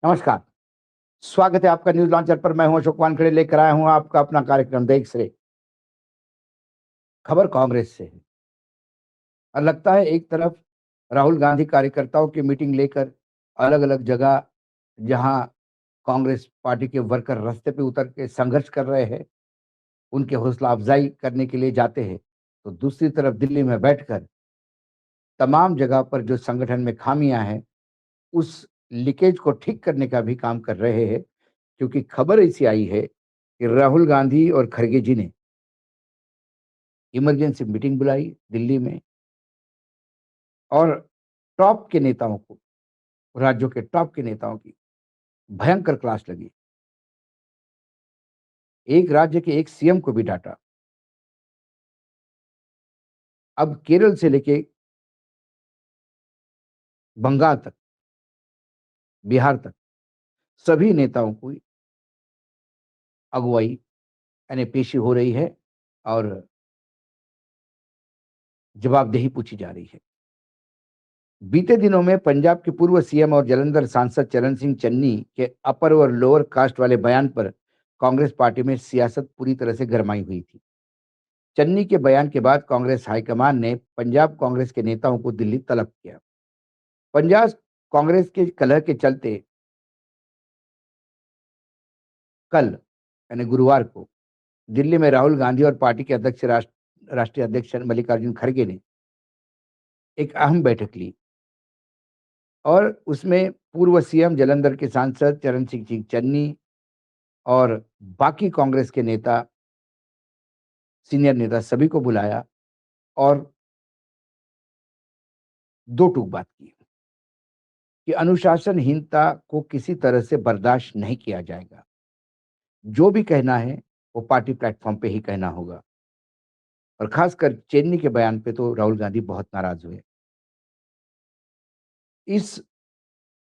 नमस्कार। स्वागत है आपका न्यूज लॉन्चर पर। मैं हूं अशोक वानखेड़े, लेकर आया हूं आपका अपना कार्यक्रम देख से। खबर कांग्रेस से है और लगता है एक तरफ राहुल गांधी कार्यकर्ताओं की मीटिंग लेकर अलग अलग जगह, जहां कांग्रेस पार्टी के वर्कर रास्ते पे उतर के संघर्ष कर रहे हैं, उनके हौसला अफजाई करने के लिए जाते हैं, तो दूसरी तरफ दिल्ली में बैठकर तमाम जगह पर जो संगठन में खामियां हैं, उस लीकेज को ठीक करने का भी काम कर रहे हैं। क्योंकि खबर ऐसी आई है कि राहुल गांधी और खड़गे जी ने इमरजेंसी मीटिंग बुलाई दिल्ली में और टॉप के नेताओं को, राज्यों के टॉप के नेताओं की भयंकर क्लास लगी। एक राज्य के एक सीएम को भी डांटा। अब केरल से लेके बंगाल तक, बिहार तक सभी नेताओं को अगुवाई यानी पेशी हो रही है और जवाबदेही पूछी जा रही है। बीते दिनों में पंजाब के पूर्व सीएम और जालंधर सांसद चरण सिंह चन्नी के अपर और लोअर कास्ट वाले बयान पर कांग्रेस पार्टी में सियासत पूरी तरह से गरमाई हुई थी। चन्नी के बयान के बाद कांग्रेस हाईकमान ने पंजाब कांग्रेस के नेताओं को दिल्ली तलब किया। पंजाब कांग्रेस के कलह के चलते कल यानी गुरुवार को दिल्ली में राहुल गांधी और पार्टी के अध्यक्ष राष्ट्रीय अध्यक्ष मल्लिकार्जुन खड़गे ने एक अहम बैठक ली और उसमें पूर्व सीएम जालंधर के सांसद चरण सिंह चन्नी और बाकी कांग्रेस के नेता, सीनियर नेता सभी को बुलाया और दो टूक बात की कि अनुशासनहीनता को किसी तरह से बर्दाश्त नहीं किया जाएगा। जो भी कहना है वो पार्टी प्लेटफॉर्म पे ही कहना होगा। और खासकर चेन्नी के बयान पे तो राहुल गांधी बहुत नाराज हुए। इस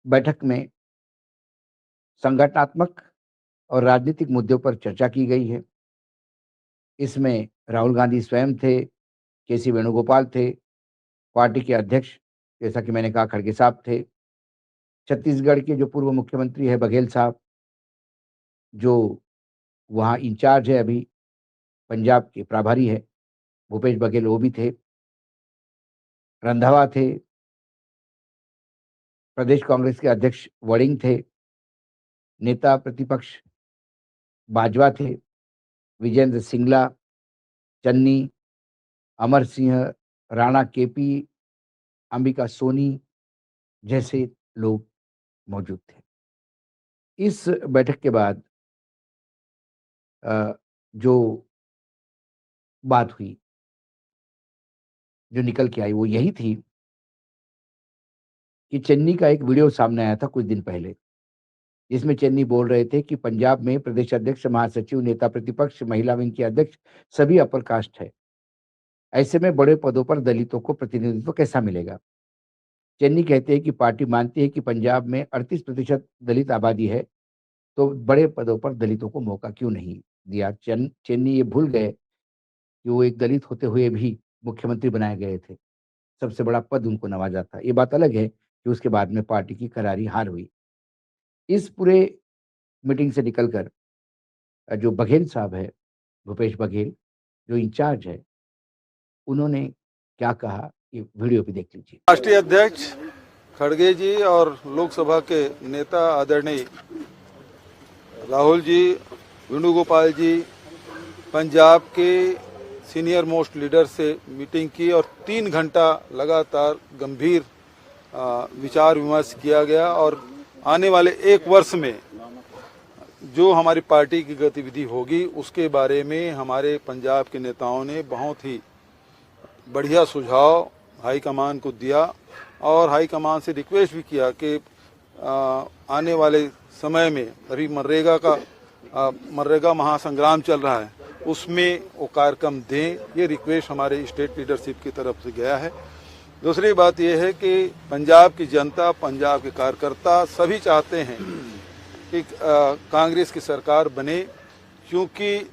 बैठक में संगठनात्मक और राजनीतिक मुद्दों पर चर्चा की गई है। इसमें राहुल गांधी स्वयं थे, केसी वेणुगोपाल थे, पार्टी के अध्यक्ष जैसा कि मैंने कहा खड़गे साहब थे, छत्तीसगढ़ के जो पूर्व मुख्यमंत्री है बघेल साहब, जो वहाँ इंचार्ज है अभी, पंजाब के प्रभारी है भूपेश बघेल, वो भी थे, रंधावा थे, प्रदेश कांग्रेस के अध्यक्ष वड़िंग थे, नेता प्रतिपक्ष बाजवा थे, विजेंद्र सिंगला, चन्नी, अमर सिंह राणा, केपी, अंबिका सोनी जैसे लोग मौजूद थे। इस बैठक के बाद जो बात हुई, जो निकल के आई, वो यही थी कि चन्नी का एक वीडियो सामने आया था कुछ दिन पहले, जिसमें चन्नी बोल रहे थे कि पंजाब में प्रदेश अध्यक्ष, महासचिव, नेता प्रतिपक्ष, महिला विंग के अध्यक्ष सभी अपर कास्ट है। ऐसे में बड़े पदों पर दलितों को प्रतिनिधित्व कैसा मिलेगा। चन्नी कहते हैं कि पार्टी मानती है कि पंजाब में 38% दलित आबादी है, तो बड़े पदों पर दलितों को मौका क्यों नहीं दिया। चन्नी ये भूल गए कि वो एक दलित होते हुए भी मुख्यमंत्री बनाए गए थे, सबसे बड़ा पद उनको नवाजा था। ये बात अलग है कि उसके बाद में पार्टी की करारी हार हुई। इस पूरे मीटिंग से निकलकर जो बघेल साहब है, भूपेश बघेल, जो इंचार्ज है, उन्होंने क्या कहा, ये वीडियो भी देख लीजिए। राष्ट्रीय अध्यक्ष खड़गे जी और लोकसभा के नेता आदरणीय राहुल जी, वेणुगोपाल जी, पंजाब के सीनियर मोस्ट लीडर से मीटिंग की और 3 घंटा लगातार गंभीर विचार विमर्श किया गया और आने वाले 1 वर्ष में जो हमारी पार्टी की गतिविधि होगी उसके बारे में हमारे पंजाब के नेताओं ने बहुत ही बढ़िया सुझाव हाईकमान को दिया और हाईकमान से रिक्वेस्ट भी किया कि आने वाले समय में अभी मनरेगा महासंग्राम चल रहा है, उसमें वो कार्यक्रम दें। ये रिक्वेस्ट हमारे स्टेट लीडरशिप की तरफ से गया है। दूसरी बात यह है कि पंजाब की जनता, पंजाब के कार्यकर्ता सभी चाहते हैं कि कांग्रेस की सरकार बने, क्योंकि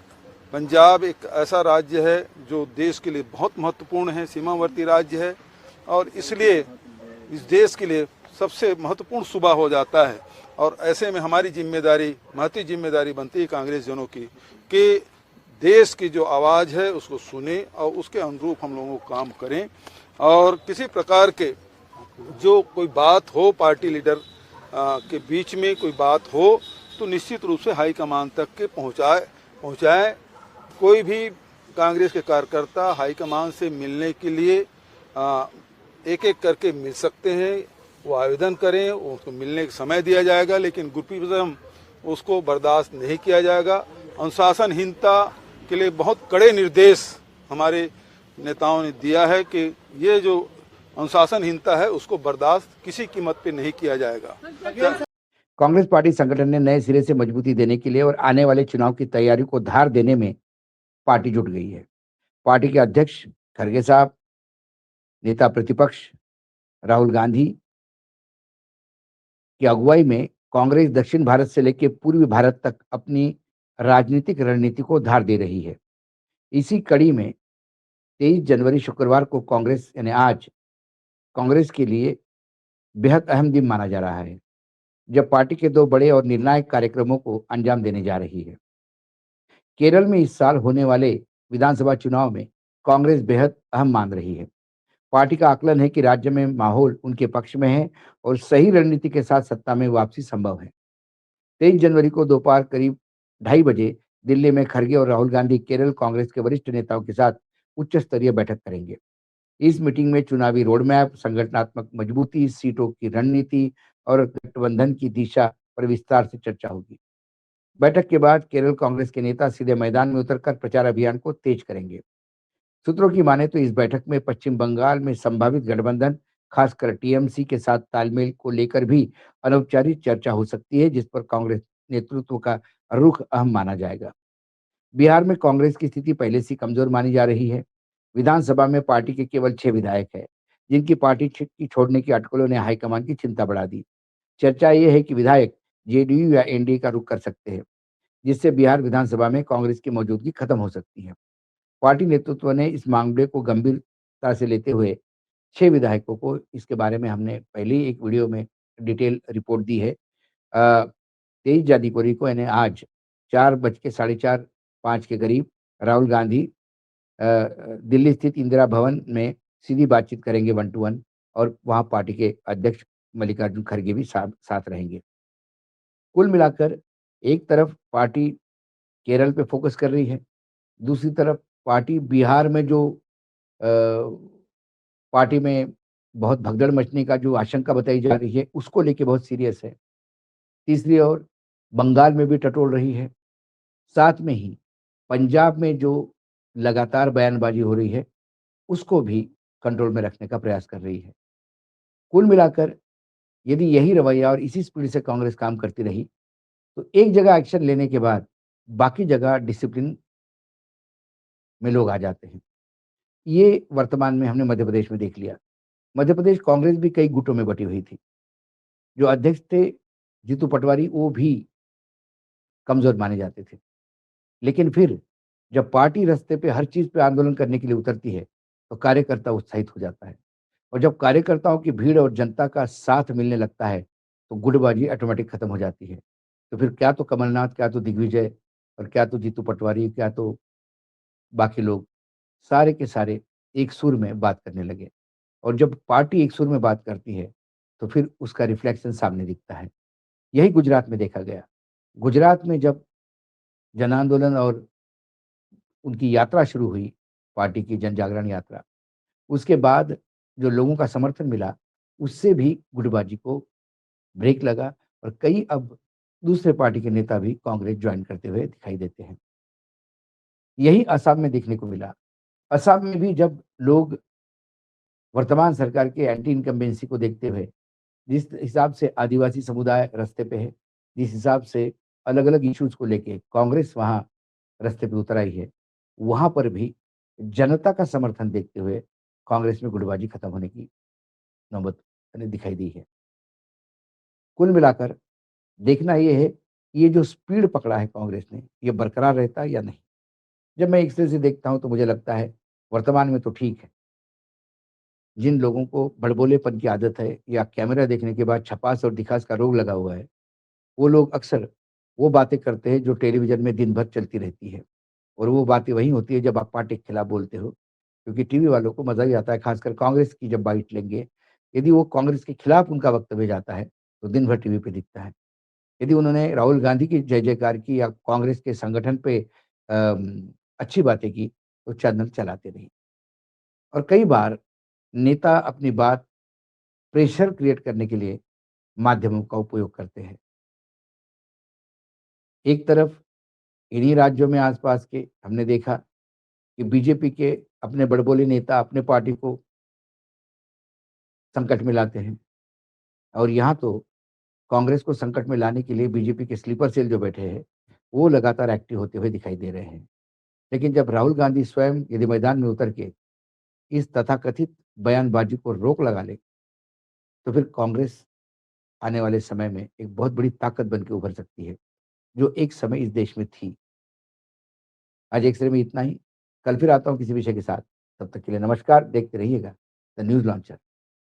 पंजाब एक ऐसा राज्य है जो देश के लिए बहुत महत्वपूर्ण है, सीमावर्ती राज्य है और इसलिए इस देश के लिए सबसे महत्वपूर्ण सूबा हो जाता है और ऐसे में हमारी जिम्मेदारी, महती जिम्मेदारी बनती है कांग्रेस जनों की कि देश की जो आवाज़ है उसको सुने और उसके अनुरूप हम लोगों को काम करें। और किसी प्रकार के जो कोई बात हो पार्टी लीडर के बीच में कोई बात हो तो निश्चित रूप से हाईकमान तक के पहुँचाए। कोई भी कांग्रेस के कार्यकर्ता हाईकमान से मिलने के लिए एक एक करके मिल सकते हैं, वो आवेदन करें, उसको मिलने का समय दिया जाएगा, लेकिन ग्रुपिज्म उसको बर्दाश्त नहीं किया जाएगा। अनुशासनहीनता के लिए बहुत कड़े निर्देश हमारे नेताओं ने दिया है कि ये जो अनुशासनहीनता है उसको बर्दाश्त किसी कीमत पे नहीं किया जाएगा। कांग्रेस पार्टी संगठन ने नए सिरे से मजबूती देने के लिए और आने वाले चुनाव की तैयारी को धार देने में पार्टी जुट गई है। पार्टी के अध्यक्ष खड़गे साहब, नेता प्रतिपक्ष राहुल गांधी की अगुवाई में कांग्रेस दक्षिण भारत से लेकर पूर्वी भारत तक अपनी राजनीतिक रणनीति को धार दे रही है। इसी कड़ी में 23 जनवरी शुक्रवार को कांग्रेस यानी आज कांग्रेस के लिए बेहद अहम दिन माना जा रहा है, जब पार्टी के 2 बड़े और निर्णायक कार्यक्रमों को अंजाम देने जा रही है। केरल में इस साल होने वाले विधानसभा चुनाव में कांग्रेस बेहद अहम मान रही है। पार्टी का आकलन है कि राज्य में माहौल उनके पक्ष में है और सही रणनीति के साथ सत्ता में वापसी संभव है। 23 जनवरी को दोपहर करीब 2:30 बजे दिल्ली में खड़गे और राहुल गांधी केरल कांग्रेस के वरिष्ठ नेताओं के साथ उच्च स्तरीय बैठक करेंगे। इस मीटिंग में चुनावी रोडमैप, संगठनात्मक मजबूती, सीटों की रणनीति और गठबंधन की दिशा पर विस्तार से चर्चा होगी। बैठक के बाद केरल कांग्रेस के नेता सीधे मैदान में उतरकर प्रचार अभियान को तेज करेंगे। सूत्रों की माने तो इस बैठक में पश्चिम बंगाल में संभावित गठबंधन, खासकर टीएमसी के साथ तालमेल को लेकर भी अनौपचारिक चर्चा हो सकती है, जिस पर कांग्रेस नेतृत्व का रुख अहम माना जाएगा। बिहार में कांग्रेस की स्थिति पहले से कमजोर मानी जा रही है। विधानसभा में पार्टी के केवल 6 विधायक हैं, जिनकी पार्टी की छोड़ने की अटकलों ने हाईकमान की चिंता बढ़ा दी। चर्चा ये है कि विधायक जेडीयू या एनडीए का रुख कर सकते हैं, जिससे बिहार विधानसभा में कांग्रेस की मौजूदगी खत्म हो सकती है। पार्टी नेतृत्व ने इस मामले को गंभीरता से लेते हुए 6 विधायकों को, इसके बारे में हमने पहले ही एक वीडियो में डिटेल रिपोर्ट दी है। 23 जनवरी को यानी आज 4:4:45 के करीब राहुल गांधी दिल्ली स्थित इंदिरा भवन में सीधी बातचीत करेंगे 1 टू 1 और वहाँ पार्टी के अध्यक्ष मल्लिकार्जुन खड़गे भी साथ रहेंगे। कुल मिलाकर एक तरफ पार्टी केरल पे फोकस कर रही है, दूसरी तरफ पार्टी बिहार में जो पार्टी में बहुत भगदड़ मचने का जो आशंका बताई जा रही है, उसको लेके बहुत सीरियस है। तीसरी ओर बंगाल में भी टटोल रही है। साथ में ही पंजाब में जो लगातार बयानबाजी हो रही है, उसको भी कंट्रोल में रखने का प्रयास कर रही है। कुल मिलाकर यदि यही रवैया और इसी स्पीड से कांग्रेस काम करती रही, तो एक जगह एक्शन लेने के बाद बाकी जगह डिसिप्लिन में लोग आ जाते हैं। ये वर्तमान में हमने मध्य प्रदेश में देख लिया। मध्य प्रदेश कांग्रेस भी कई गुटों में बटी हुई थी। जो अध्यक्ष थे जीतू पटवारी, वो भी कमजोर माने जाते थे। लेकिन फिर जब पार्टी रास्ते पे हर चीज पे आंदोलन करने के लिए उतरती है, तो कार्यकर्ता उत्साहित हो जाता है और जब कार्यकर्ताओं की भीड़ और जनता का साथ मिलने लगता है, तो गुटबाजी ऑटोमेटिक खत्म हो जाती है। तो फिर क्या तो कमलनाथ, क्या तो दिग्विजय और क्या तो जीतू पटवारी, क्या तो बाकी लोग, सारे के सारे एक सुर में बात करने लगे और जब पार्टी एक सुर में बात करती है, तो फिर उसका रिफ्लेक्शन सामने दिखता है। यही गुजरात में देखा गया। गुजरात में जब जन आंदोलन और उनकी यात्रा शुरू हुई, पार्टी की जन जागरण यात्रा, उसके बाद जो लोगों का समर्थन मिला, उससे भी गुटबाजी को ब्रेक लगा और कई अब दूसरे पार्टी के नेता भी कांग्रेस ज्वाइन करते हुए दिखाई देते हैं। यही असम में देखने को मिला। असम में भी जब लोग वर्तमान सरकार के एंटी इनकम्बेंसी को देखते हुए, जिस हिसाब से आदिवासी समुदाय रास्ते पे है, जिस हिसाब से अलग-अलग इश्यूज को लेके कांग्रेस वहाँ रास्ते पे उतर आई है, वहाँ पर भी जनता का समर्थन देखते हुए कांग्रेस में गुटबाजी खत्म होने की नौबत हमें दिखाई दी है। कुल मिलाकर देखना ये है कि ये जो स्पीड पकड़ा है कांग्रेस ने, ये बरकरार रहता है या नहीं? जब मैं एक तरह से देखता हूँ तो मुझे लगता है वर्तमान में तो ठीक है। जिन लोगों को बड़बोलेपन की आदत है या कैमरा देखने के बाद छपास और दिखास का रोग लगा हुआ है, वो लोग अक्सर वो बातें करते हैं जो टेलीविज़न में दिन भर चलती रहती है और वो बातें वही होती है जब आप पार्टी के खिलाफ बोलते हो, क्योंकि टीवी वालों को मज़ा ही आता है, ख़ासकर कांग्रेस की जब बाइट लेंगे। यदि वो कांग्रेस के खिलाफ उनका वक्तव्य जाता है, तो दिन भर टीवी पे दिखता है। यदि उन्होंने राहुल गांधी की जय-जयकार की या कांग्रेस के संगठन पे अच्छी बातें की, तो चैनल चलाते नहीं। और कई बार नेता अपनी बात प्रेशर क्रिएट करने के लिए माध्यमों का उपयोग करते हैं। एक तरफ इन्हीं राज्यों में आस-पास के हमने देखा कि बीजेपी के अपने बड़बोले नेता अपने पार्टी को संकट में लाते हैं और यहाँ तो कांग्रेस को संकट में लाने के लिए बीजेपी के स्लीपर सेल जो बैठे हैं, वो लगातार एक्टिव होते हुए दिखाई दे रहे हैं। लेकिन जब राहुल गांधी स्वयं यदि मैदान में उतर के इस तथाकथित बयानबाजी को रोक लगा ले, तो फिर कांग्रेस आने वाले समय में एक बहुत बड़ी ताकत बन के उभर सकती है, जो एक समय इस देश में थी। आज एक्स-रे में इतना ही। कल फिर आता हूँ किसी विषय के साथ। तब तक के लिए नमस्कार, देखते रहिएगा द न्यूज़ लॉन्चर।